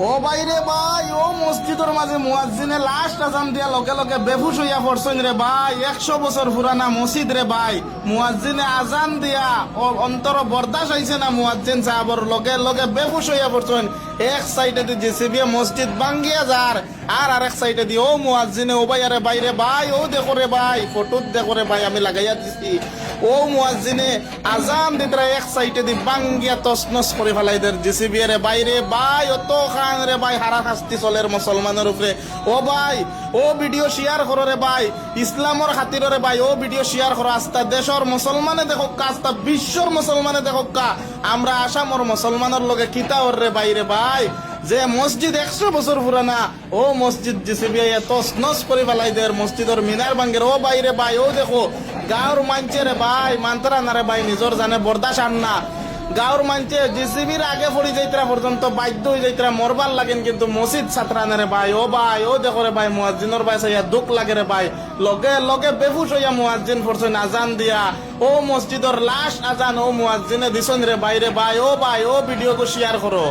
ও বাইরে ভাই, ও মসজিদের মাঝে মুয়াজ্জিনে লাস্ট আজান দিয়া লগে লগে বেহুশ হইয়া পড়ছেন রে ভাই। 100 বছর পুরানা মসজিদ রে ভাই, মুয়াজ্জিনে আজান দিয়া ও অন্তর বরদাস হইছে না, মুয়াজ্জিন সাহাবর লগে লগে বেহুশ হইয়া পড়ছেন। এক সাইডে দিয়ে জেসিবি মসজিদ ভাঙ্গিয়া যার, আর আরেক সাইডে দিয়ে ও মুয়াজ্জিনে ও ভাই আরে বাইরে ভাই, ও দেখো রে ভাই, ফটোত দেখো রে ভাই, আমি লাগাইয়া দিছি। ও মুয়াজ্জিনে আজান দিতরা এক সাইডে দি ভাঙ্গিয়া তসনস করে ফেলাই দের জেসিবি রে বাইরে ভাই। অত খান রে ভাই, হারা শাস্তি চলের মুসলমানের উপরে। ও ভাই, ও ভিডিও শেয়ার করো রে ভাই, ইসলামর খাতির রে ভাই, ও ভিডিও শেয়ার করো। আস্তা দেশর মুসলমানে দেখোক কা, আস্তা বিশ্বর মুসলমানে দেখোক কা, আমরা আসামর মুসলমানের লগে কিতা ওর রে বাইরে ভাই। যে মসজিদ 100 বছর পুরানা, ও মসজিদ জেসিবি তসনস করে ফেলাই দের, মসজিদের মিনার ভাঙ্গের। ও বাইরে ভাই, ও দেখো গাঁর মানছে রে ভাই, মানতারা না রে ভাই, নিজর জানে বরদাস আন না। গাঁর মানছে জিসিবির আগে পড়ি যাইতরা পর্যন্ত বাধ্য হয়ে যাইতরা মরবার লাগেন, কিন্তু মসজিদ ছাত্রানে রে ভাই। ও ভাই, ও দেখো রে ভাই, মুয়াজ্জিনের ভাই সাইয়া দুঃখ লাগে রে ভাই, লগে লগে বেহুশ হইয়া মুয়াজ্জিন পড়ছেন আজান দিয়া। ও মসজিদের লাস্ট আজান ও মুয়াজ্জিনে দিছেন রে বাইরে ভাই। ও ভাই, ও ভিডিও কো শেয়ার করো।